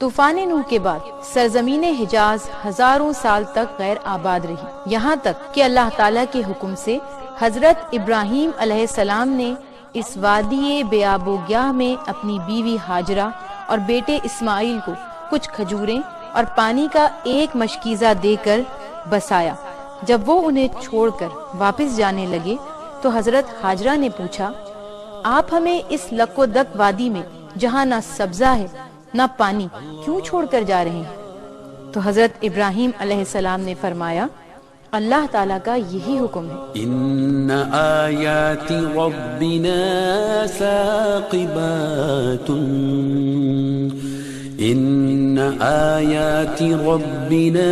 طوفان نوح کے بعد سرزمین حجاز ہزاروں سال تک غیر آباد رہی، یہاں تک کہ اللہ تعالیٰ کے حکم سے حضرت ابراہیم علیہ السلام نے اس وادی بے آب و گیاہ میں اپنی بیوی ہاجرہ اور بیٹے اسماعیل کو کچھ کھجوریں اور پانی کا ایک مشکیزہ دے کر بسایا۔ جب وہ انہیں چھوڑ کر واپس جانے لگے تو حضرت ہاجرہ نے پوچھا، آپ ہمیں اس لک و دک وادی میں جہاں نہ سبزہ ہے نہ پانی کیوں چھوڑ کر جا رہے ہیں؟ تو حضرت ابراہیم علیہ السلام نے فرمایا، اللہ تعالیٰ کا یہی حکم ہے، ان آیات ربنا ثاقبات ان آیات ربنا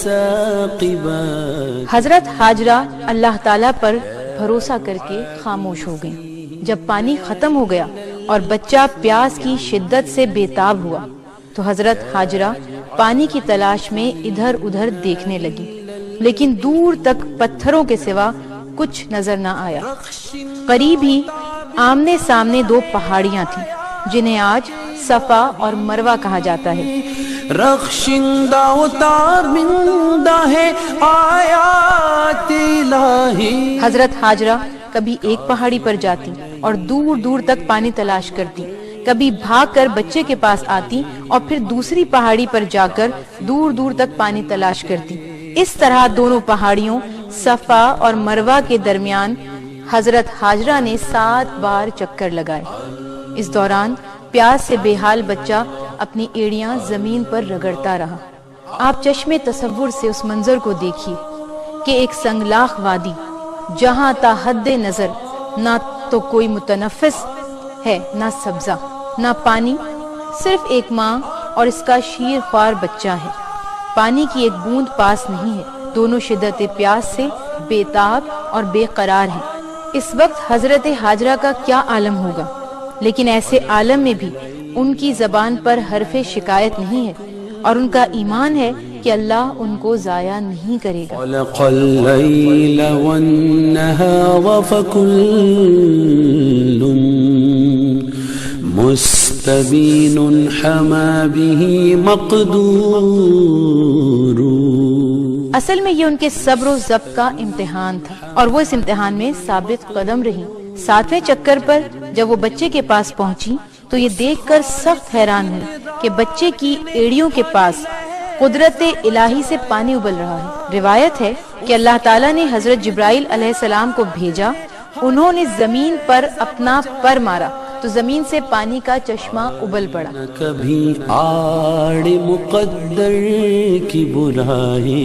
ثاقبات۔ حضرت ہاجرہ اللہ تعالیٰ پر بھروسہ کر کے خاموش ہو گئیں۔ جب پانی ختم ہو گیا اور بچہ پیاس کی شدت سے بےتاب ہوا تو حضرت ہاجرہ پانی کی تلاش میں ادھر ادھر دیکھنے لگی، لیکن دور تک پتھروں کے سوا کچھ نظر نہ آیا۔ قریب ہی آمنے سامنے دو پہاڑیاں تھیں جنہیں آج صفا اور مروہ کہا جاتا ہے۔ رخشندہ اتارمندہ ہے آیات الہی۔ حضرت ہاجرہ کبھی ایک پہاڑی پر جاتی اور دور دور تک پانی تلاش کرتی، کبھی بھاگ کر بچے کے پاس آتی اور پھر دوسری پہاڑی پر جا کر دور دور تک پانی تلاش کرتی۔ اس طرح دونوں پہاڑیوں صفا اور مروہ کے درمیان حضرت ہاجرہ نے 7 بار چکر لگائے۔ اس دوران پیاس سے بے حال بچہ اپنی ایڑیاں زمین پر رگڑتا رہا۔ آپ چشمے تصور سے اس منظر کو دیکھیے کہ ایک سنگلاخ وادی جہاں تا حد نظر نہ تو کوئی متنفس ہے، نہ سبزہ، نہ پانی، صرف ایک ماں اور اس کا شیر خوار بچہ ہے۔ پانی کی ایک بوند پاس نہیں ہے، دونوں شدت پیاس سے بےتاب اور بے قرار ہیں۔ اس وقت حضرت ہاجرہ کا کیا عالم ہوگا، لیکن ایسے عالم میں بھی ان کی زبان پر حرف شکایت نہیں ہے اور ان کا ایمان ہے کہ اللہ ان کو ضائع نہیں کرے گا۔ خلق اللیل والنہار فکل مستبین حما به مقدور۔ اصل میں یہ ان کے صبر و ضبط کا امتحان تھا اور وہ اس امتحان میں ثابت قدم رہی۔ 7ویں چکر پر جب وہ بچے کے پاس پہنچی تو یہ دیکھ کر سخت حیران ہوئی کہ بچے کی ایڑیوں کے پاس قدرت الہی سے پانی ابل رہا ہے۔ روایت ہے کہ اللہ تعالیٰ نے حضرت جبرائیل علیہ السلام کو بھیجا، انہوں نے زمین پر اپنا پر مارا تو زمین سے پانی کا چشمہ ابل پڑا۔ کبھی آڑ مقدر کی برائی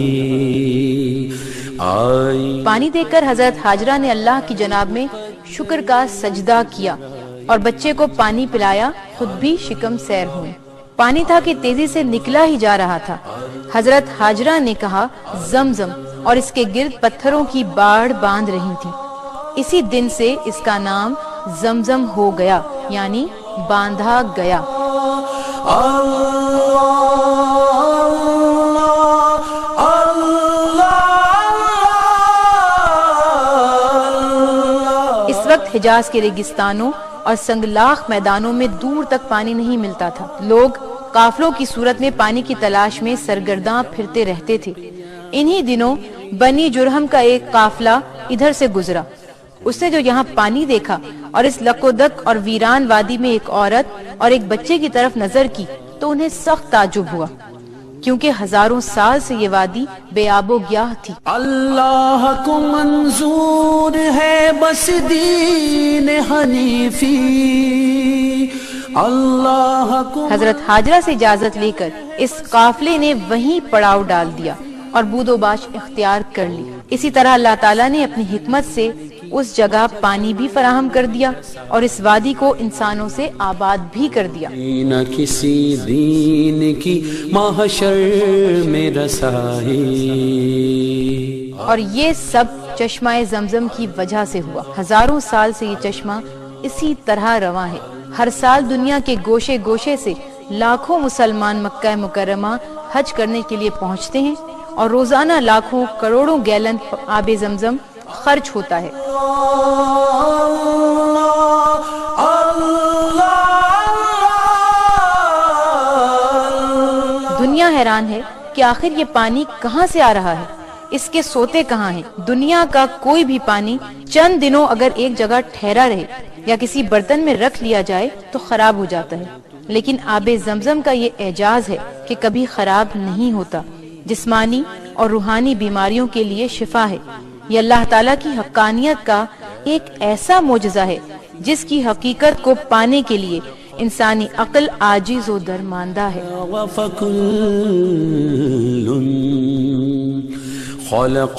آئی۔ پانی دیکھ کر حضرت ہاجرہ نے اللہ کی جناب میں شکر کا سجدہ کیا اور بچے کو پانی پلایا، خود بھی شکم سیر ہوئے۔ پانی تھا کہ تیزی سے نکلا ہی جا رہا تھا۔ حضرت ہاجرہ نے کہا زمزم، اور اس کے گرد پتھروں کی باڑ باندھ رہی تھی۔ اسی دن سے اس کا نام زمزم ہو گیا، یعنی باندھا گیا۔ اس وقت حجاز کے ریگستانوں اور سنگلاخ میدانوں میں دور تک پانی نہیں ملتا تھا۔ لوگ قافلوں کی صورت میں پانی کی تلاش میں سرگرداں پھرتے رہتے تھے۔ انہی دنوں بنی جرہم کا ایک قافلہ ادھر سے گزرا۔ اس نے جو یہاں پانی دیکھا اور اس لک و دک اور ویران وادی میں ایک عورت اور ایک بچے کی طرف نظر کی تو انہیں سخت تعجب ہوا، کیونکہ ہزاروں سال سے یہ وادی بے آب و گیاہ تھی۔ اللہ کو منظور ہے بس دین حنیفی، اللہ کو۔ حضرت ہاجرہ سے اجازت لے کر اس قافلے نے وہیں پڑاؤ ڈال دیا اور بود و باش اختیار کر لی۔ اسی طرح اللہ تعالیٰ نے اپنی حکمت سے اس جگہ پانی بھی فراہم کر دیا اور اس وادی کو انسانوں سے آباد بھی کر دیا۔ نہ کسی دین کی محشر میں رسائی، اور یہ سب چشمہ زمزم کی وجہ سے ہوا۔ ہزاروں سال سے یہ چشمہ اسی طرح رواں ہے۔ ہر سال دنیا کے گوشے گوشے سے لاکھوں مسلمان مکہ مکرمہ حج کرنے کے لیے پہنچتے ہیں اور روزانہ لاکھوں کروڑوں گیلن آب زمزم خرچ ہوتا ہے۔ حیران ہے کہ آخر یہ پانی کہاں سے آ رہا ہے، اس کے سوتے کہاں ہیں۔ دنیا کا کوئی بھی پانی چند دنوں اگر ایک جگہ ٹھہرا رہے یا کسی برتن میں رکھ لیا جائے تو خراب ہو جاتا ہے، لیکن آب زمزم کا یہ اعجاز ہے کہ کبھی خراب نہیں ہوتا، جسمانی اور روحانی بیماریوں کے لیے شفا ہے۔ یہ اللہ تعالیٰ کی حقانیت کا ایک ایسا معجزہ ہے جس کی حقیقت کو پانے کے لیے انسانی عقل عاجز و درماندہ ہے۔ وفکل خلق